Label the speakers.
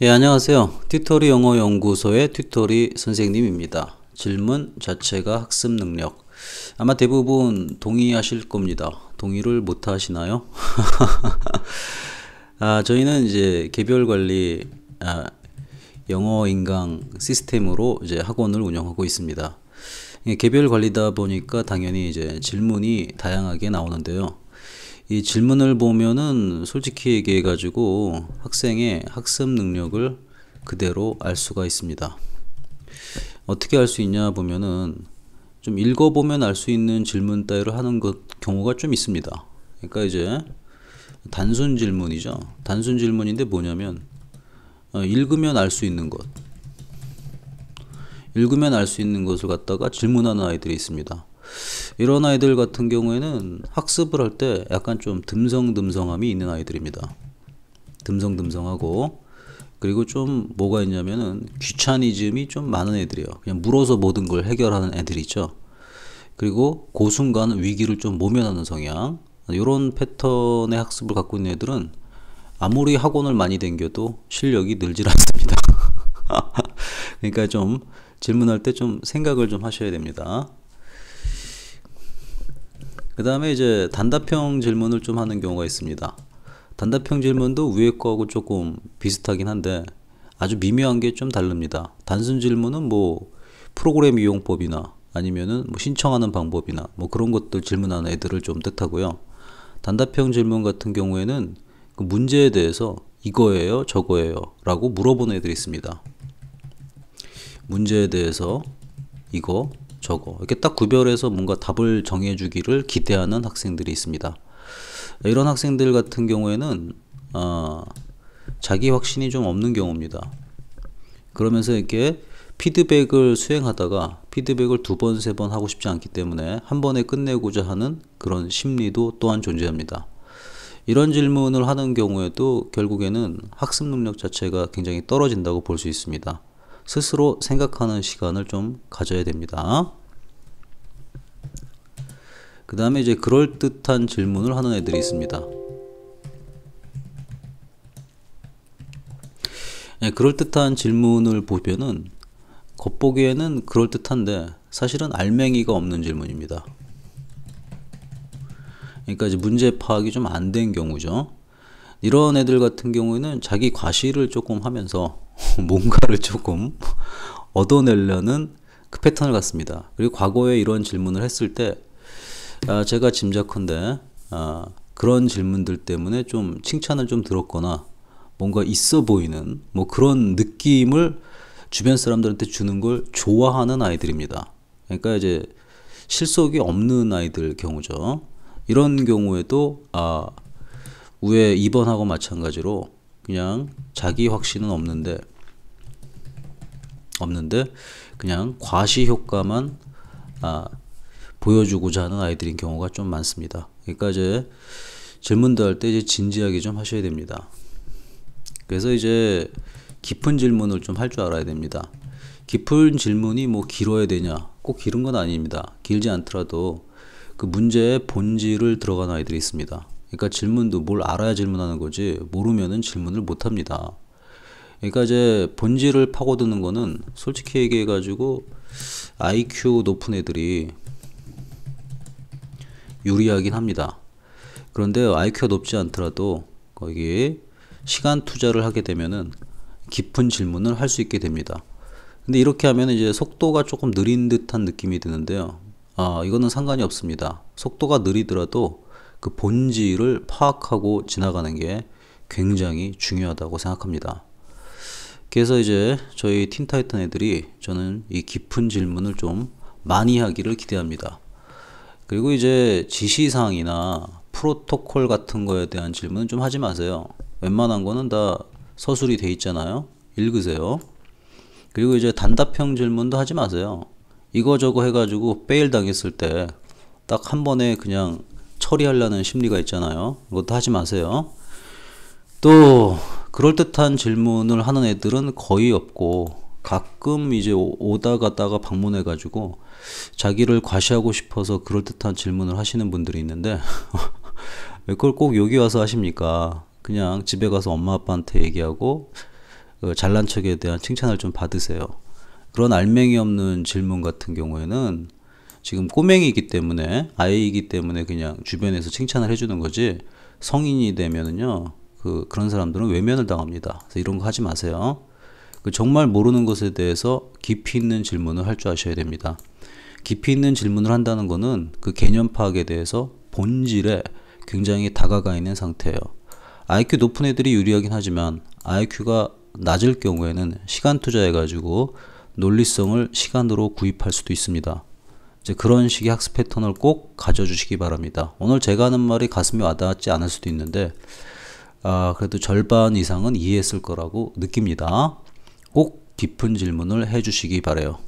Speaker 1: 예, 안녕하세요. 튜토리 영어 연구소의 튜토리 선생님입니다. 질문 자체가 학습 능력. 아마 대부분 동의하실 겁니다. 동의를 못 하시나요? 저희는 이제 개별 관리 영어 인강 시스템으로 이제 학원을 운영하고 있습니다. 개별 관리다 보니까 당연히 이제 질문이 다양하게 나오는데요. 이 질문을 보면은 솔직히 얘기해 가지고 학생의 학습 능력을 그대로 알 수가 있습니다. 어떻게 알 수 있냐 보면은 좀 읽어보면 알 수 있는 질문 따위를 하는 경우가 좀 있습니다. 그러니까 이제 단순 질문이죠. 단순 질문인데 뭐냐면 읽으면 알 수 있는 것, 읽으면 알 수 있는 것을 갖다가 질문하는 아이들이 있습니다. 이런 아이들 같은 경우에는 학습을 할 때 약간 좀 듬성듬성함이 있는 아이들입니다. 듬성듬성하고, 그리고 좀 뭐가 있냐면은 귀차니즘이 좀 많은 애들이에요. 그냥 물어서 모든 걸 해결하는 애들이 있죠. 그리고 그 순간 위기를 좀 모면하는 성향, 이런 패턴의 학습을 갖고 있는 애들은 아무리 학원을 많이 다녀도 실력이 늘질 않습니다. 그러니까 좀 질문할 때 좀 생각을 좀 하셔야 됩니다. 그 다음에 이제 단답형 질문을 좀 하는 경우가 있습니다. 단답형 질문도 위에 거하고 조금 비슷하긴 한데 아주 미묘한 게 좀 다릅니다. 단순 질문은 뭐 프로그램 이용법이나 아니면은 뭐 신청하는 방법이나 뭐 그런 것들 질문하는 애들을 좀 뜻하고요. 단답형 질문 같은 경우에는 그 문제에 대해서 이거예요, 저거예요 라고 물어보는 애들이 있습니다. 문제에 대해서 이거, 저거 이렇게 딱 구별해서 뭔가 답을 정해주기를 기대하는 학생들이 있습니다. 이런 학생들 같은 경우에는 자기 확신이 좀 없는 경우입니다. 그러면서 이렇게 피드백을 수행하다가 피드백을 두 번, 세 번 하고 싶지 않기 때문에 한 번에 끝내고자 하는 그런 심리도 또한 존재합니다. 이런 질문을 하는 경우에도 결국에는 학습 능력 자체가 굉장히 떨어진다고 볼 수 있습니다. 스스로 생각하는 시간을 좀 가져야 됩니다. 그 다음에 이제 그럴듯한 질문을 하는 애들이 있습니다. 네, 그럴듯한 질문을 보면은 겉보기에는 그럴듯한데 사실은 알맹이가 없는 질문입니다. 그러니까 이제 문제 파악이 좀 안 된 경우죠. 이런 애들 같은 경우에는 자기 과시를 조금 하면서 뭔가를 조금 얻어내려는 그 패턴을 갖습니다. 그리고 과거에 이런 질문을 했을 때 제가 짐작컨대 그런 질문들 때문에 좀 칭찬을 좀 들었거나 뭔가 있어 보이는 뭐 그런 느낌을 주변 사람들한테 주는 걸 좋아하는 아이들입니다. 그러니까 이제 실속이 없는 아이들 경우죠. 이런 경우에도 위에 2번하고 마찬가지로 그냥 자기 확신은 없는데 그냥 과시 효과만 보여주고자 하는 아이들인 경우가 좀 많습니다. 그러니까 이제 질문도 할 때 이제 진지하게 좀 하셔야 됩니다. 그래서 이제 깊은 질문을 좀 할 줄 알아야 됩니다. 깊은 질문이 뭐 길어야 되냐? 꼭 길은 건 아닙니다. 길지 않더라도 그 문제의 본질을 들어간 아이들이 있습니다. 그러니까 질문도 뭘 알아야 질문하는 거지 모르면은 질문을 못 합니다. 그러니까 이제 본질을 파고드는 거는 솔직히 얘기해 가지고 IQ 높은 애들이 유리하긴 합니다. 그런데 IQ가 높지 않더라도 거기에 시간 투자를 하게 되면은 깊은 질문을 할 수 있게 됩니다. 근데 이렇게 하면 이제 속도가 조금 느린 듯한 느낌이 드는데요. 이거는 상관이 없습니다. 속도가 느리더라도 그 본질을 파악하고 지나가는 게 굉장히 중요하다고 생각합니다. 그래서 이제 저희 틴타이탄 애들이 저는 이 깊은 질문을 좀 많이 하기를 기대합니다. 그리고 이제 지시사항이나 프로토콜 같은 거에 대한 질문은 좀 하지 마세요. 웬만한 거는 다 서술이 돼 있잖아요. 읽으세요. 그리고 이제 단답형 질문도 하지 마세요. 이거저거 해가지고 페일 당했을 때 딱 한 번에 그냥 처리하려는 심리가 있잖아요. 그것도 하지 마세요. 또 그럴듯한 질문을 하는 애들은 거의 없고 가끔 이제 오다 갔다가 방문해 가지고 자기를 과시하고 싶어서 그럴듯한 질문을 하시는 분들이 있는데 왜 그걸 꼭 여기 와서 하십니까? 그냥 집에 가서 엄마 아빠한테 얘기하고 잘난 척에 대한 칭찬을 좀 받으세요. 그런 알맹이 없는 질문 같은 경우에는 지금 꼬맹이이기 때문에, 아이이기 때문에 그냥 주변에서 칭찬을 해주는 거지, 성인이 되면은요, 그런 사람들은 외면을 당합니다. 그래서 이런 거 하지 마세요. 정말 모르는 것에 대해서 깊이 있는 질문을 할 줄 아셔야 됩니다. 깊이 있는 질문을 한다는 거는 그 개념 파악에 대해서 본질에 굉장히 다가가 있는 상태예요. IQ 높은 애들이 유리하긴 하지만 IQ가 낮을 경우에는 시간 투자해가지고 논리성을 시간으로 구입할 수도 있습니다. 이제 그런 식의 학습 패턴을 꼭 가져주시기 바랍니다. 오늘 제가 하는 말이 가슴에 와닿지 않을 수도 있는데 그래도 절반 이상은 이해했을 거라고 느낍니다. 꼭 깊은 질문을 해주시기 바래요.